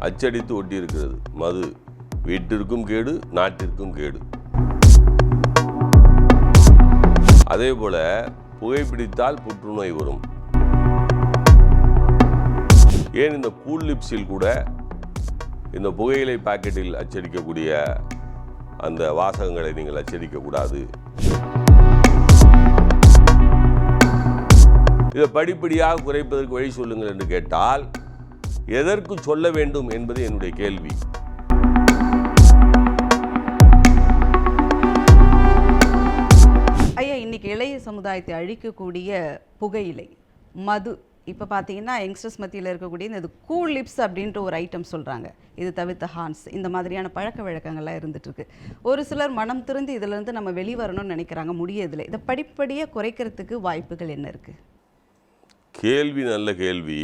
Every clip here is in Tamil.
அச்சடித்து ஒட்டியிருக்கிறது. மது வீட்டிற்கும் கேடு, நாட்டிற்கும் கேடு. அதே போல புகைப்பிடித்தால் புற்றுநோய் வரும். ஏன் இந்த கூல் லிப்ஸில் கூட இந்த புகையிலை பாக்கெட்டில் அச்சடிக்கக்கூடிய அந்த வாசகங்களை நீங்கள் அச்சடிக்கக்கூடாது? இதை படிப்படியாக குறைப்பதற்கு வழி சொல்லுங்கள் என்று கேட்டால் எதற்கு சொல்ல வேண்டும் என்பது என்னுடைய கேள்வி. ஐயா, இன்னைக்கு இளைய சமுதாயத்தை அழிக்கக்கூடிய புகையிலை, மது, இப்போ பார்த்தீங்கன்னா யங்ஸ்டர்ஸ் மத்தியில் இருக்கக்கூடிய இந்த கூல் லிப்ஸ் அப்படின்ற ஒரு ஐட்டம் சொல்கிறாங்க. இது தவிர்த்த ஹான்ஸ், இந்த மாதிரியான பழக்க வழக்கங்கள்லாம் இருந்துகிட்ருக்கு. ஒரு சிலர் மனம் திறந்து இதிலேருந்து நம்ம வெளிவரணும்னு நினைக்கிறாங்க, முடியதில்லை. இதை படிப்படியாக குறைக்கிறதுக்கு வாய்ப்புகள் என்ன இருக்குது? கேள்வி நல்ல கேள்வி.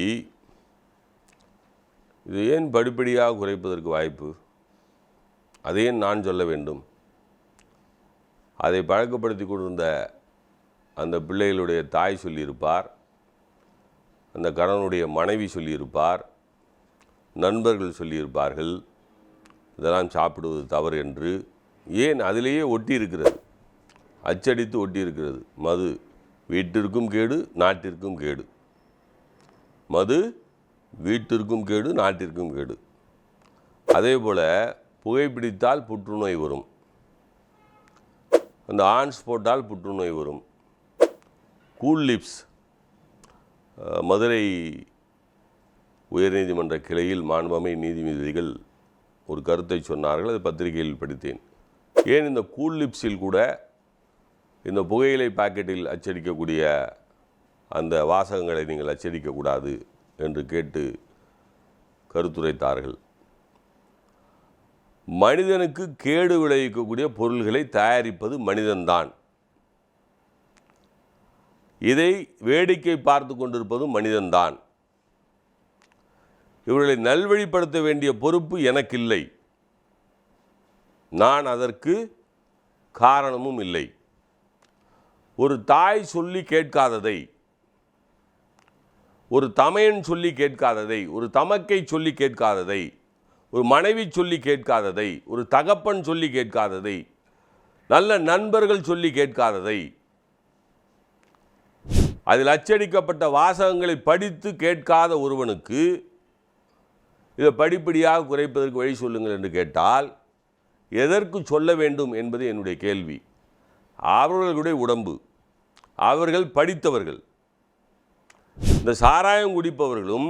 இது ஏன் படிப்படியாக குறைப்பதற்கு வாய்ப்பு? அதையும் நான் சொல்ல வேண்டும்? அதை பழக்கப்படுத்தி கொண்டிருந்த அந்த பிள்ளைகளுடைய தாய் சொல்லியிருப்பார், அந்த கணவனுடைய மனைவி சொல்லியிருப்பார், நண்பர்கள் சொல்லியிருப்பார்கள், இதெல்லாம் சாப்பிடுவது தவறு என்று. ஏன் அதிலேயே ஒட்டி இருக்கிறது, அச்சடித்து ஒட்டி இருக்கிறது. மது வீட்டிற்கும் கேடு, நாட்டிற்கும் கேடு. மது வீட்டிற்கும் கேடு, நாட்டிற்கும் கேடு. அதே போல் புகைப்பிடித்தால் புற்றுநோய் வரும். அந்த ஆன்ஸ் போட்டால் புற்றுநோய் வரும். கூல் லிப்ஸ், மதுரை உயர்நீதிமன்ற கிளையில் மாண்புமிகு நீதிபதிகள் ஒரு கருத்தை சொன்னார்கள், அது பத்திரிகையில் படித்தேன். ஏன் இந்த கூல் லிப்ஸில் கூட இந்த புகையிலை பாக்கெட்டில் அச்சடிக்கக்கூடிய அந்த வாசகங்களை நீங்கள் அச்சடிக்கக்கூடாது என்று கேட்டு கருத்துரைத்தார்கள். மனிதனுக்கு கேடு விளைவிக்கக்கூடிய பொருள்களை தயாரிப்பது மனிதன்தான். இதை வேடிக்கை பார்த்து கொண்டிருப்பதும் மனிதன்தான். இவர்களை நல்வழிப்படுத்த வேண்டிய பொறுப்பு எனக்கில்லை, நான் அதற்கு காரணமும் இல்லை. ஒரு தாய் சொல்லி கேட்காததை, ஒரு தமையன் சொல்லி கேட்காததை, ஒரு தமக்கை சொல்லி கேட்காததை, ஒரு மனைவி சொல்லி கேட்காததை, ஒரு தகப்பன் சொல்லி கேட்காததை, நல்ல நண்பர்கள் சொல்லி கேட்காததை, அதில் அச்சடிக்கப்பட்ட வாசகங்களை படித்து கேட்காத ஒருவனுக்கு இதை படிப்படியாக குறைப்பதற்கு வழி சொல்லுங்கள் என்று கேட்டால் எதற்கு சொல்ல வேண்டும் என்பது என்னுடைய கேள்வி. அவர்களுடைய உடம்பு, அவர்கள் படித்தவர்கள். இந்த சாராயம் குடிப்பவர்களும்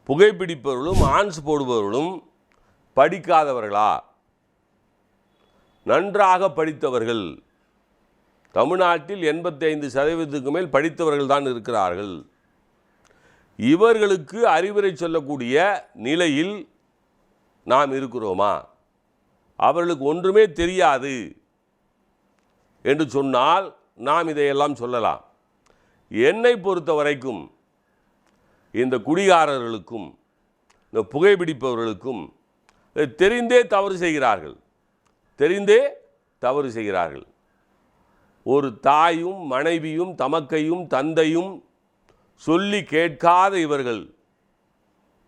புகைப்பிடிப்பவர்களும் ஆன்ஸ் போடுபவர்களும் படிக்காதவர்களா? நன்றாக படித்தவர்கள். தமிழ்நாட்டில் 85% மேல் படித்தவர்கள் தான் இருக்கிறார்கள். இவர்களுக்கு அறிவுரை சொல்லக்கூடிய நிலையில் நாம் இருக்கிறோமா? அவர்களுக்கு ஒன்றுமே தெரியாது என்று சொன்னால் நாம் இதையெல்லாம் சொல்லலாம். என்னை பொறுத்த வரைக்கும் இந்த குடிகாரர்களுக்கும் இந்த புகைப்பிடிப்பவர்களுக்கும் தெரிந்தே தவறு செய்கிறார்கள், தெரிந்தே தவறு செய்கிறார்கள். ஒரு தாயும் மனைவியும் தமக்கையும் தந்தையும் சொல்லி கேட்காத இவர்கள்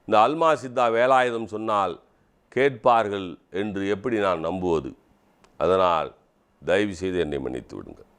இந்த அல்மா சித்தா வேலாயுதம் சொன்னால் கேட்பார்கள் என்று எப்படி நான் நம்புவது? அதனால் தயவு செய்து என்னை மன்னித்து விடுங்கள்.